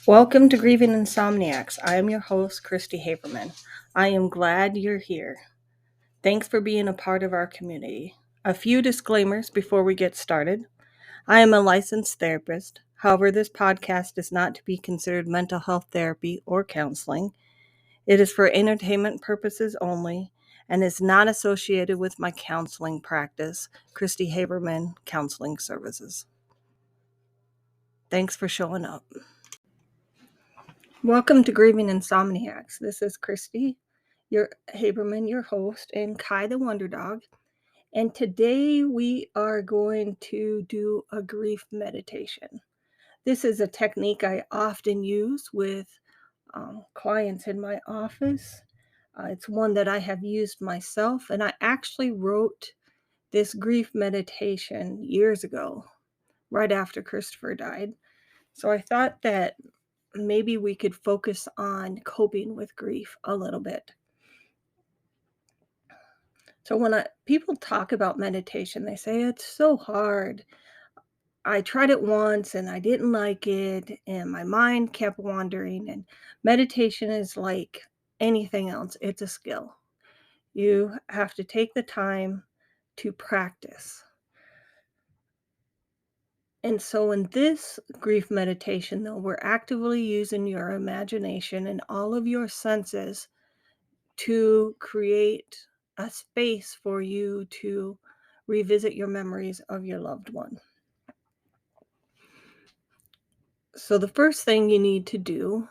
Welcome to Grieving Insomniacs. I am your host, Christy Haberman. I am glad you're here. Thanks for being a part of our community. A few disclaimers before we get started. I am a licensed therapist. However, this podcast is not to be considered mental health therapy or counseling. It is for entertainment purposes only and is not associated with my counseling practice, Christy Haberman Counseling Services. Thanks for showing up. Welcome to Grieving Insomniacs. This is Christy, your Haberman, your host, and Kai the Wonder Dog. And today we are going to do a grief meditation. This is a technique I often use with clients in my office. It's one that I have used myself, and I actually wrote this grief meditation years ago, right after Christopher died. So I thought that maybe we could focus on coping with grief a little bit. So when people talk about meditation, they say it's so hard. I tried it once and I didn't like it, and my mind kept wandering. And meditation is like anything else, it's a skill. You have to take the time to practice. And so in this grief meditation, though, we're actively using your imagination and all of your senses to create a space for you to revisit your memories of your loved one. So the first thing you need to do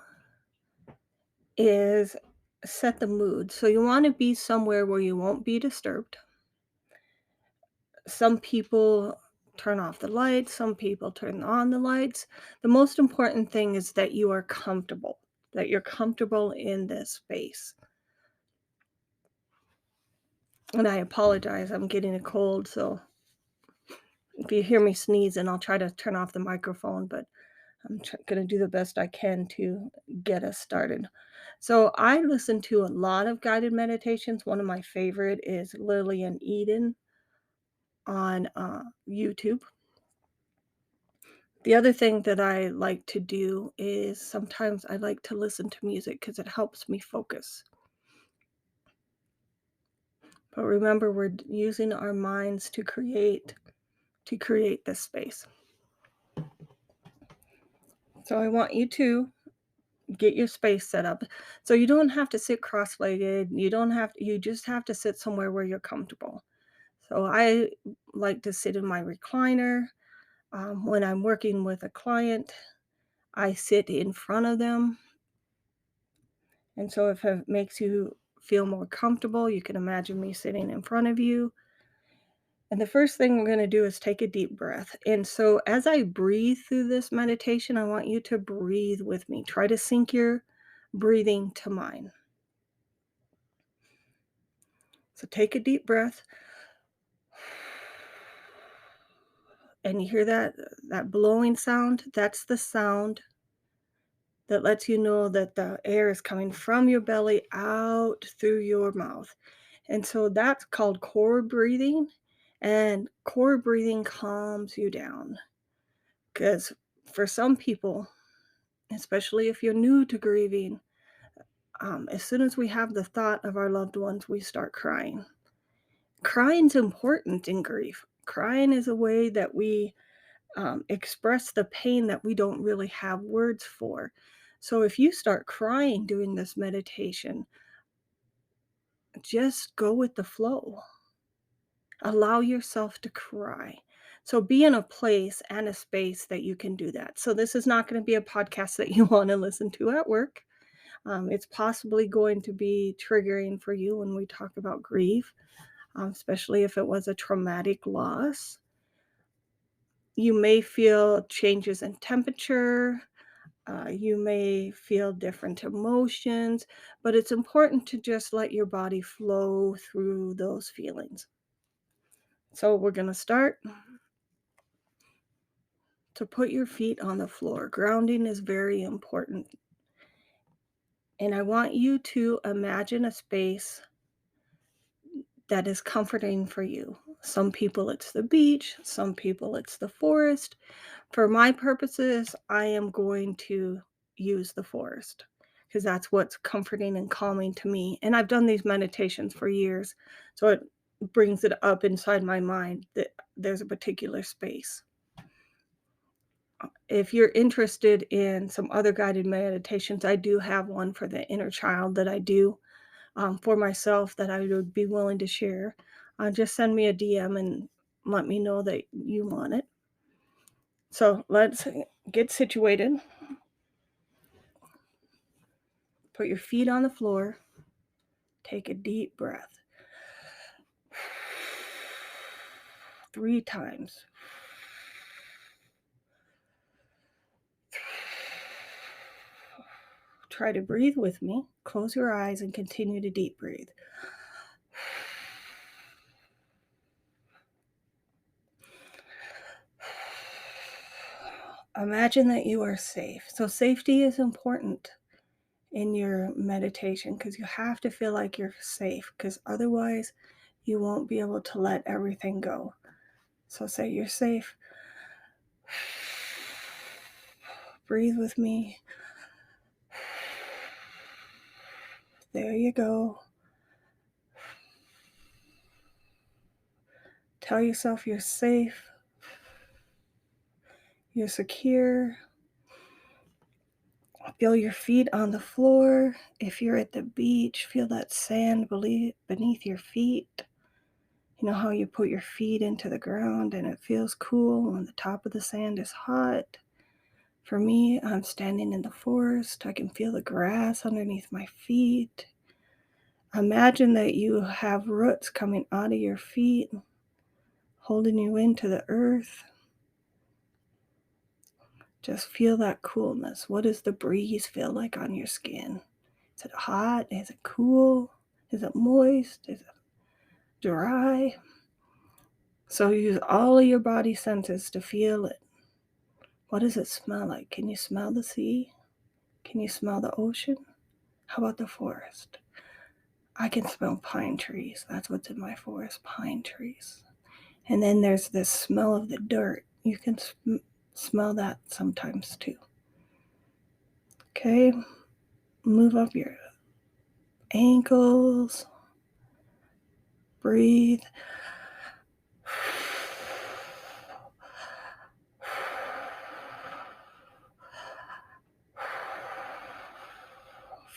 is set the mood. So you want to be somewhere where you won't be disturbed. Some people turn off the lights, some people turn on the lights. The most important thing is that you are comfortable, that you're comfortable in this space. And I apologize, I'm getting a cold, so if you hear me sneezing, I'll try to turn off the microphone, but I'm going to do the best I can to get us started. So I listen to a lot of guided meditations. One of my favorite is Lily and Eden on YouTube. The other thing that I like to do is sometimes I like to listen to music because it helps me focus. But remember, we're using our minds to create this space. So I want you to get your space set up. So you don't have to sit cross-legged. You just have to sit somewhere where you're comfortable. So I like to sit in my recliner. When I'm working with a client, I sit in front of them. And so if it makes you feel more comfortable, you can imagine me sitting in front of you. And the first thing we're going to do is take a deep breath. And so as I breathe through this meditation, I want you to breathe with me. Try to sync your breathing to mine. So take a deep breath. And you hear that blowing sound? That's the sound that lets you know that the air is coming from your belly out through your mouth. And so that's called core breathing. And core breathing calms you down. Because for some people, especially if you're new to grieving, as soon as we have the thought of our loved ones, we start crying. Crying's important in grief. Crying is a way that we express the pain that we don't really have words for. So if you start crying doing this meditation, just go with the flow. Allow yourself to cry. So be in a place and a space that you can do that. So this is not going to be a podcast that you want to listen to at work. It's possibly going to be triggering for you when we talk about grief, especially if it was a traumatic loss. You may feel changes in temperature. You may feel different emotions, but it's important to just let your body flow through those feelings. So we're going to start to put your feet on the floor. Grounding is very important. And I want you to imagine a space that is comforting for you. Some people it's the beach, some people it's the forest. For my purposes, I am going to use the forest, because that's what's comforting and calming to me. And I've done these meditations for years, so it brings it up inside my mind that there's a particular space. If you're interested in some other guided meditations, I do have one for the inner child that I do for myself that I would be willing to share. Just send me a DM and let me know that you want it. So let's get situated. Put your feet on the floor. Take a deep breath. 3 times. Try to breathe with me. Close your eyes and continue to deep breathe. Imagine that you are safe. So safety is important in your meditation because you have to feel like you're safe, because otherwise you won't be able to let everything go. So say you're safe. Breathe with me. There you go. Tell yourself you're safe. You're secure. Feel your feet on the floor. If you're at the beach, feel that sand beneath your feet. You know how you put your feet into the ground and it feels cool when the top of the sand is hot? For me, I'm standing in the forest. I can feel the grass underneath my feet. Imagine that you have roots coming out of your feet, holding you into the earth. Just feel that coolness. What does the breeze feel like on your skin? Is it hot? Is it cool? Is it moist? Is it dry? So use all of your body senses to feel it. What does it smell like? Can you smell the sea? Can you smell the ocean? How about the forest? I can smell pine trees. That's what's in my forest, pine trees. And then there's this smell of the dirt. You can smell that sometimes too. Okay, move up your ankles. Breathe.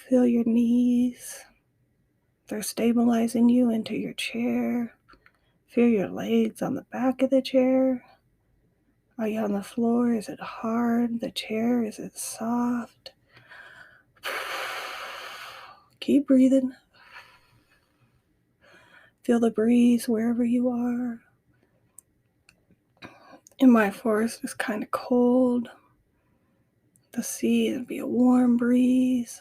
Feel your knees. They're stabilizing you into your chair. Feel your legs on the back of the chair. Are you on the floor? Is it hard? The chair, is it soft? Keep breathing. Feel the breeze wherever you are. In my forest, it's kind of cold. The sea, it'd be a warm breeze.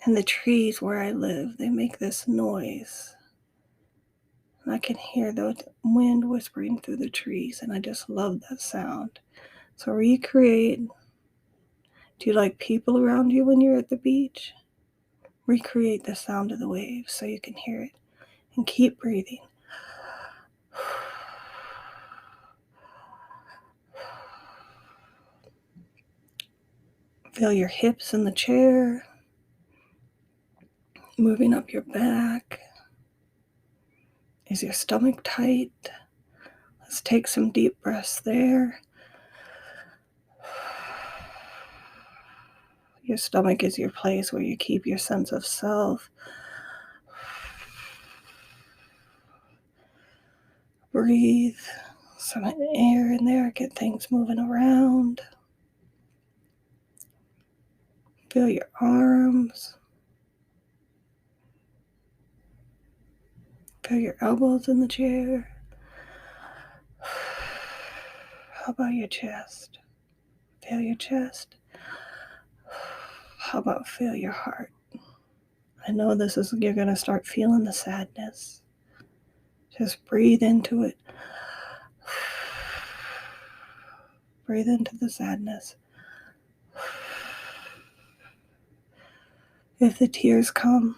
And the trees where I live, they make this noise. And I can hear the wind whispering through the trees, and I just love that sound. So recreate. Do you like people around you when you're at the beach? Recreate the sound of the waves so you can hear it. And keep breathing. Feel your hips in the chair. Moving up your back. Is your stomach tight? Let's take some deep breaths there. Your stomach is your place where you keep your sense of self. Breathe some air in there, get things moving around. Feel your arms. Feel your elbows in the chair. How about your chest? Feel your chest. How about feel your heart? I know you're going to start feeling the sadness. Just breathe into it. Breathe into the sadness. If the tears come,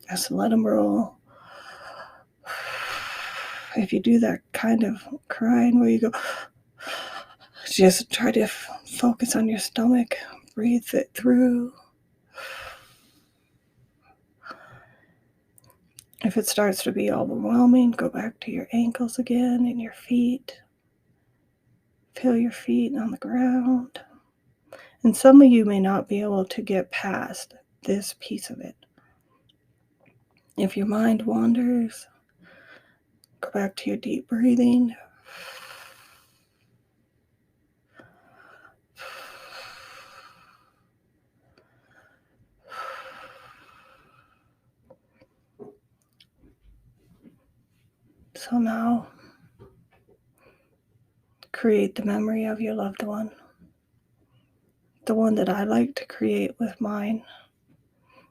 just let them roll. If you do that kind of crying where you go, just try to focus on your stomach. Breathe it through. If it starts to be overwhelming, go back to your ankles again and your feet. Feel your feet on the ground. And some of you may not be able to get past this piece of it. If your mind wanders, go back to your deep breathing. So now, create the memory of your loved one. The one that I like to create with mine.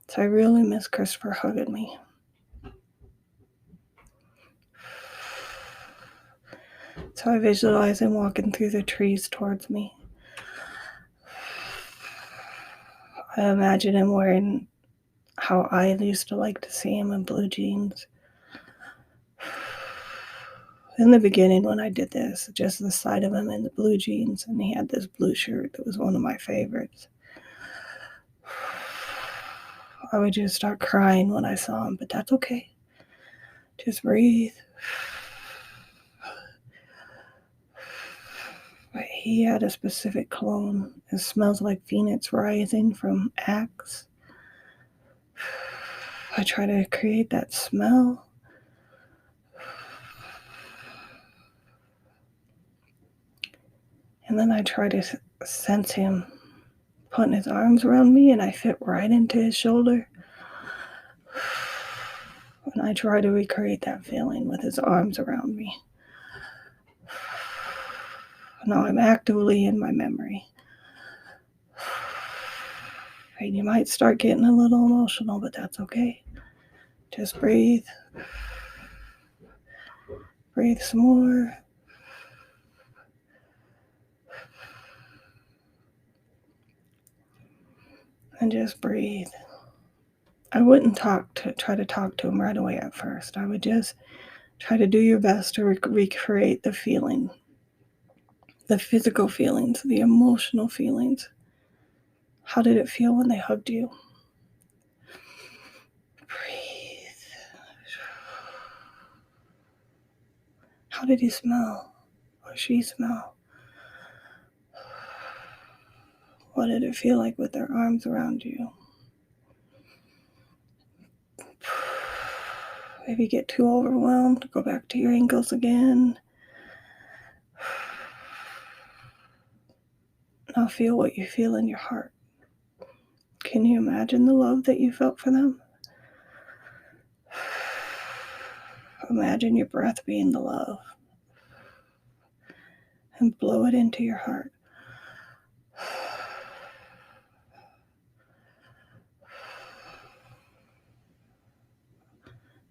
So I really miss Christopher hugging me. So I visualize him walking through the trees towards me. I imagine him wearing how I used to like to see him in blue jeans. In the beginning when I did this, just the sight of him in the blue jeans, and he had this blue shirt that was one of my favorites. I would just start crying when I saw him, but that's okay. Just breathe. He had a specific cologne. It smells like Phoenix Rising from Axe. I try to create that smell. And then I try to sense him putting his arms around me, and I fit right into his shoulder. And I try to recreate that feeling with his arms around me. Now I'm actively in my memory. And you might start getting a little emotional, but that's okay. Just breathe. Breathe some more. And just breathe. I wouldn't try to talk to him right away at first. I would just try to do your best to recreate the feeling, the physical feelings, the emotional feelings. How did it feel when they hugged you? Breathe. How did he smell or she smell? What did it feel like with their arms around you? If you get too overwhelmed, go back to your ankles again. Now feel what you feel in your heart. Can you imagine the love that you felt for them? Imagine your breath being the love. And blow it into your heart.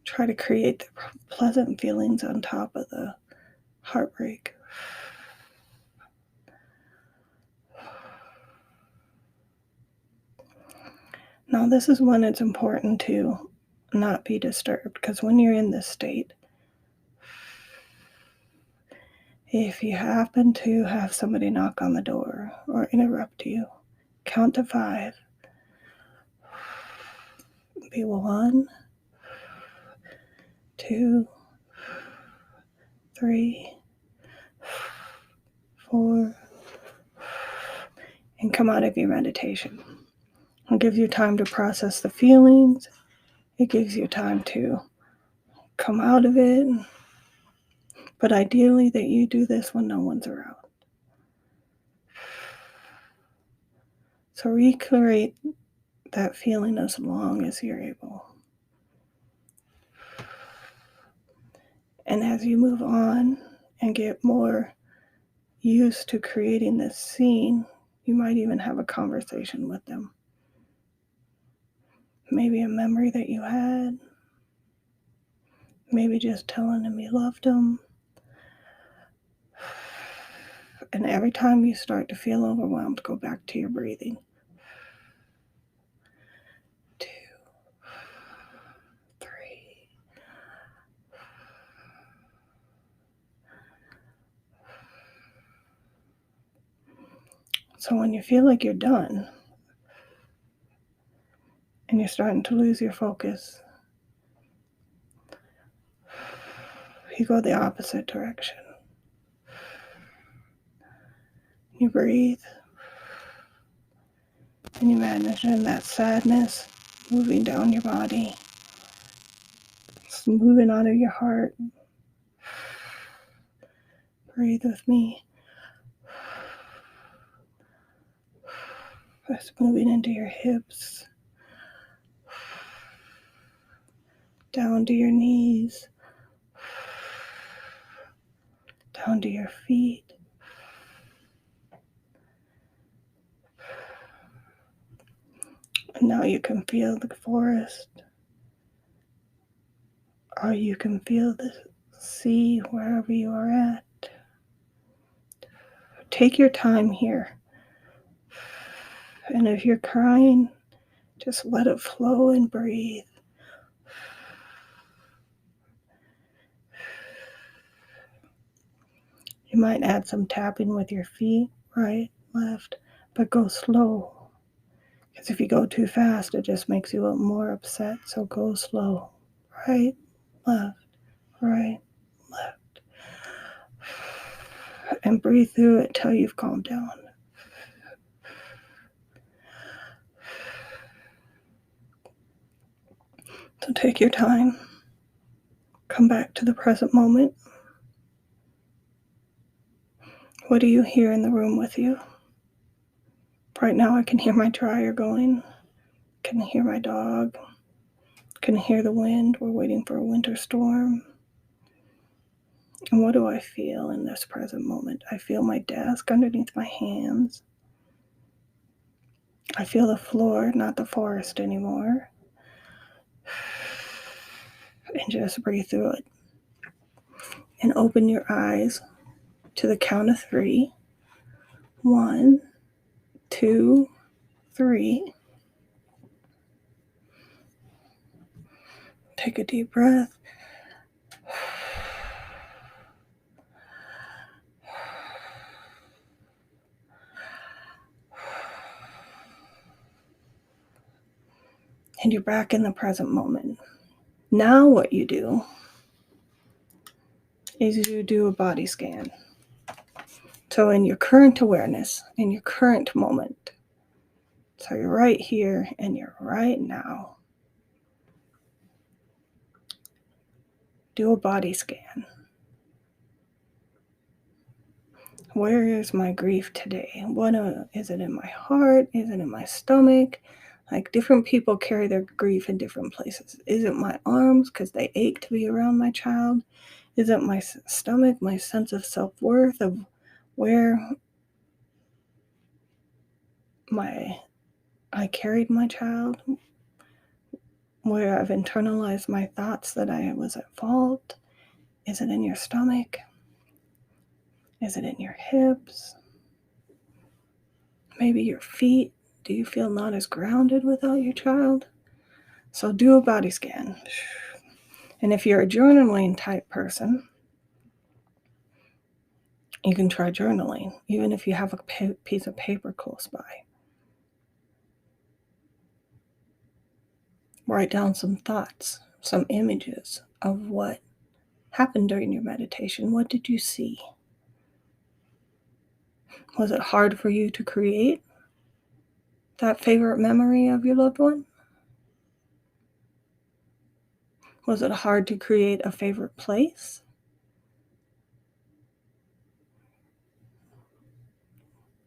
Try to create the pleasant feelings on top of the heartbreak. Now, this is when it's important to not be disturbed, because when you're in this state, if you happen to have somebody knock on the door or interrupt you, count to 5. Be 1, 2, 3, 4, and come out of your meditation. It gives you time to process the feelings. It gives you time to come out of it. But ideally that you do this when no one's around. So recreate that feeling as long as you're able. And as you move on and get more used to creating this scene, you might even have a conversation with them. Maybe a memory that you had. Maybe just telling them you loved them. And every time you start to feel overwhelmed, go back to your breathing. 2, 3. So when you feel like you're done, and you're starting to lose your focus. You go the opposite direction. You breathe, and you imagine that sadness moving down your body. It's moving out of your heart. Breathe with me. It's moving into your hips, down to your knees, down to your feet. And now you can feel the forest, or you can feel the sea wherever you are at. Take your time here. And if you're crying, just let it flow and breathe. You might add some tapping with your feet, right, left, but go slow. Because if you go too fast, it just makes you more upset. So go slow. Right, left, right, left. And breathe through it till you've calmed down. So take your time. Come back to the present moment. What do you hear in the room with you? Right now I can hear my dryer going. I can hear my dog. I can hear the wind. We're waiting for a winter storm. And what do I feel in this present moment? I feel my desk underneath my hands. I feel the floor, not the forest anymore. And just breathe through it. And open your eyes to the count of 3. 1, 2, 3. Take a deep breath. And you're back in the present moment. Now what you do is you do a body scan. So in your current awareness, in your current moment, so you're right here and you're right now, do a body scan. Where is my grief today? Is it in my heart? Is it in my stomach? Like different people carry their grief in different places. Is it my arms because they ache to be around my child? Is it my stomach, my sense of self-worth of where I carried my child? Where I've internalized my thoughts that I was at fault? Is it in your stomach? Is it in your hips? Maybe your feet? Do you feel not as grounded without your child? So do a body scan. And if you're a journaling type person, you can try journaling, even if you have a piece of paper close by. Write down some thoughts, some images of what happened during your meditation. What did you see? Was it hard for you to create that favorite memory of your loved one? Was it hard to create a favorite place?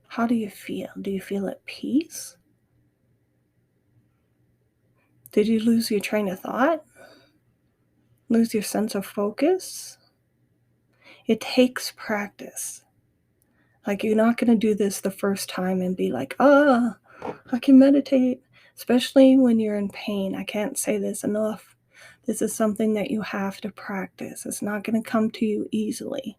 How do you feel? Do you feel at peace? Did you lose your train of thought? Lose your sense of focus? It takes practice. Like you're not going to do this the first time and be like, I can meditate, especially when you're in pain. I can't say this enough. This is something that you have to practice. It's not going to come to you easily.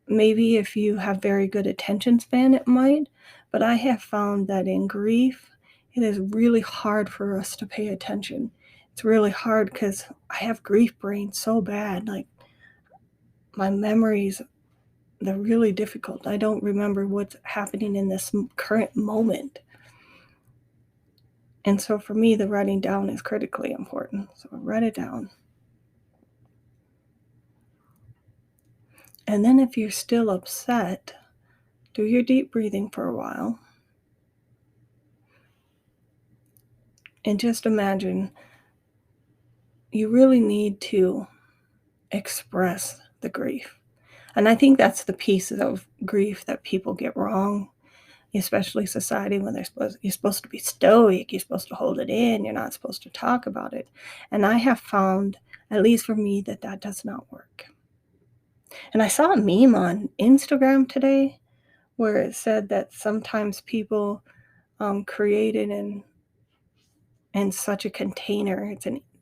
Maybe if you have very good attention span, it might, but I have found that in grief, it is really hard for us to pay attention. It's really hard because I have grief brain so bad. Like my memories, they're really difficult. I don't remember what's happening in this current moment. And so for me, the writing down is critically important. So I write it down. And then if you're still upset, do your deep breathing for a while. And just imagine you really need to express the grief. And I think that's the piece of grief that people get wrong, especially society when you're supposed to be stoic, you're supposed to hold it in, you're not supposed to talk about it. And I have found, at least for me, that that does not work. And I saw a meme on Instagram today where it said that sometimes people create it in such a container.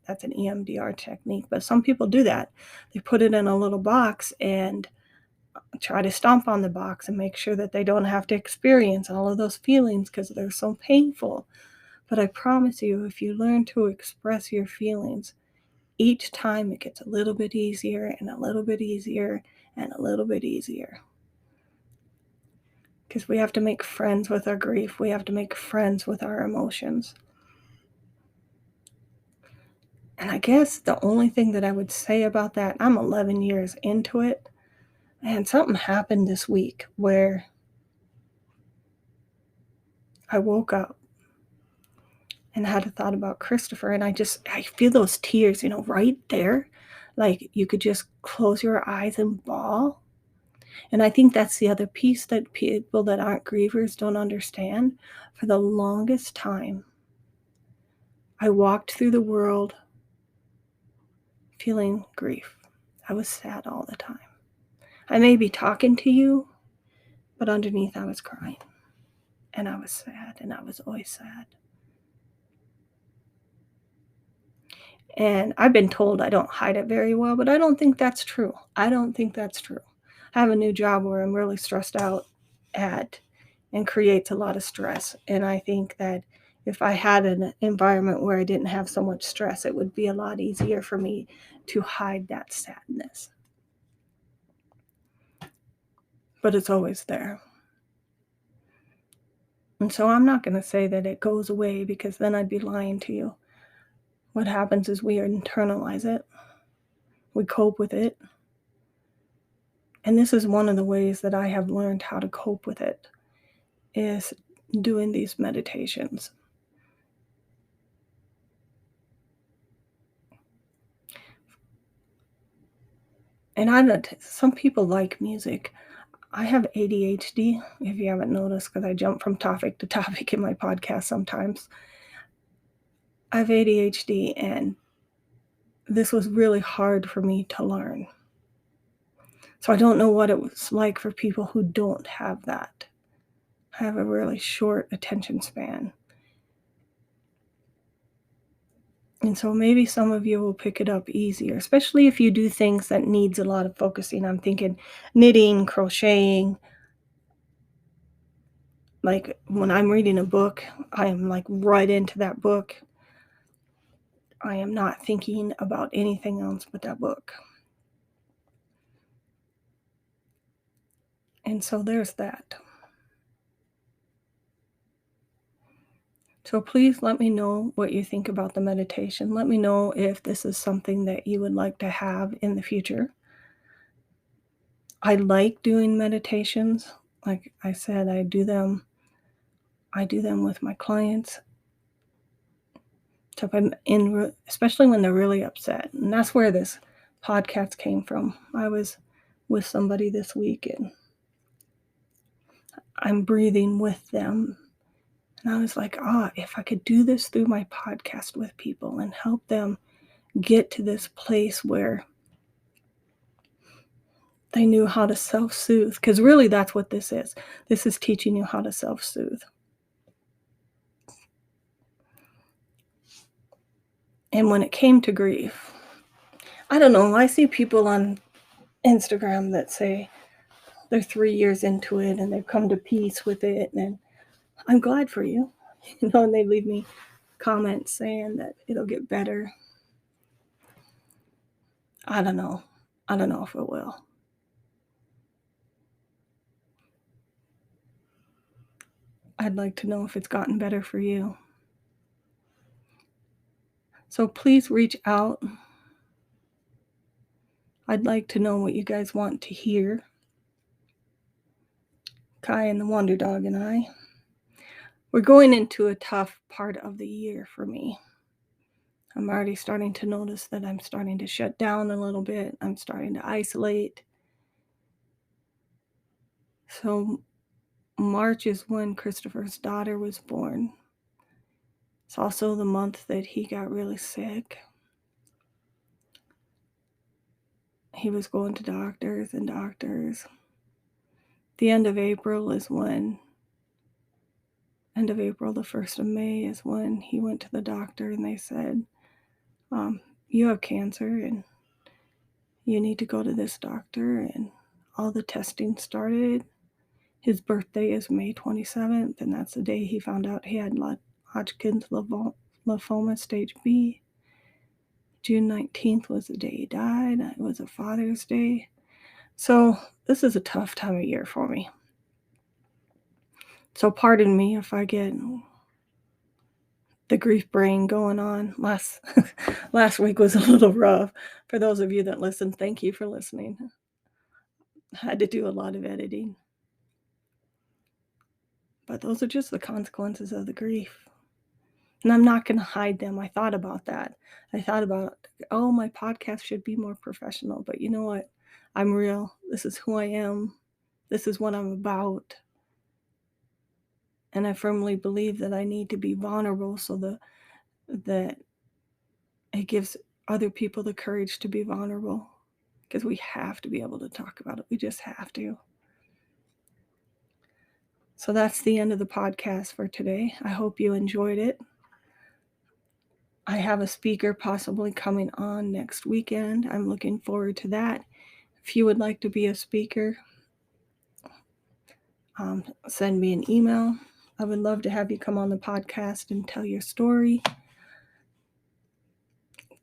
That's an EMDR technique, but some people do that. They put it in a little box and try to stomp on the box and make sure that they don't have to experience all of those feelings because they're so painful. But I promise you, if you learn to express your feelings, each time it gets a little bit easier and a little bit easier and a little bit easier. Because we have to make friends with our grief. We have to make friends with our emotions. And I guess the only thing that I would say about that, I'm 11 years into it, and something happened this week where I woke up and had a thought about Christopher, and I feel those tears, right there. Like you could just close your eyes and bawl. And I think that's the other piece that people that aren't grievers don't understand. For the longest time, I walked through the world feeling grief. I was sad all the time. I may be talking to you, but underneath I was crying. And I was sad, and I was always sad. And I've been told I don't hide it very well, but I don't think that's true. I don't think that's true. I have a new job where I'm really stressed out at and creates a lot of stress. And I think that if I had an environment where I didn't have so much stress, it would be a lot easier for me to hide that sadness. But it's always there. And so I'm not going to say that it goes away because then I'd be lying to you. What happens is we internalize it, we cope with it. And this is one of the ways that I have learned how to cope with it, is doing these meditations. And some people like music. I have ADHD, if you haven't noticed, because I jump from topic to topic in my podcast sometimes. I have ADHD, and this was really hard for me to learn. So I don't know what it was like for people who don't have that. I have a really short attention span. And so maybe some of you will pick it up easier, especially if you do things that needs a lot of focusing. I'm thinking knitting, crocheting. Like when I'm reading a book, I am like right into that book. I am not thinking about anything else but that book. And so there's that. So please let me know what you think about the meditation. Let me know if this is something that you would like to have in the future. I like doing meditations. Like I said, I do them with my clients. So if I'm especially when they're really upset. And that's where this podcast came from. I was with somebody this week and I'm breathing with them. And I was like, if I could do this through my podcast with people and help them get to this place where they knew how to self-soothe. Because really that's what this is. This is teaching you how to self-soothe. And when it came to grief, I don't know, I see people on Instagram that say they're 3 years into it and they've come to peace with it, and I'm glad for you. And they leave me comments saying that it'll get better. I don't know. I don't know if it will. I'd like to know if it's gotten better for you. So please reach out. I'd like to know what you guys want to hear. Kai and the Wonder Dog and I. We're going into a tough part of the year for me. I'm already starting to notice that I'm starting to shut down a little bit. I'm starting to isolate. So March is when Christopher's daughter was born. It's also the month that he got really sick. He was going to doctors and doctors. The end of April, the 1st of May is when he went to the doctor and they said, you have cancer and you need to go to this doctor. And all the testing started. His birthday is May 27th, and that's the day he found out he had Hodgkin's lymphoma stage B. June 19th was the day he died. It was a Father's Day. So this is a tough time of year for me. So pardon me if I get the grief brain going on. Last week was a little rough. For those of you that listened, thank you for listening. I had to do a lot of editing. But those are just the consequences of the grief. And I'm not going to hide them. I thought about that. I thought about, my podcast should be more professional. But you know what? I'm real. This is who I am. This is what I'm about. And I firmly believe that I need to be vulnerable so that it gives other people the courage to be vulnerable. Because we have to be able to talk about it. We just have to. So that's the end of the podcast for today. I hope you enjoyed it. I have a speaker possibly coming on next weekend. I'm looking forward to that. If you would like to be a speaker, send me an email. I would love to have you come on the podcast and tell your story.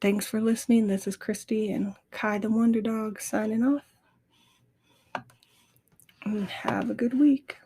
Thanks for listening. This is Christy and Kai the Wonder Dog signing off. And have a good week.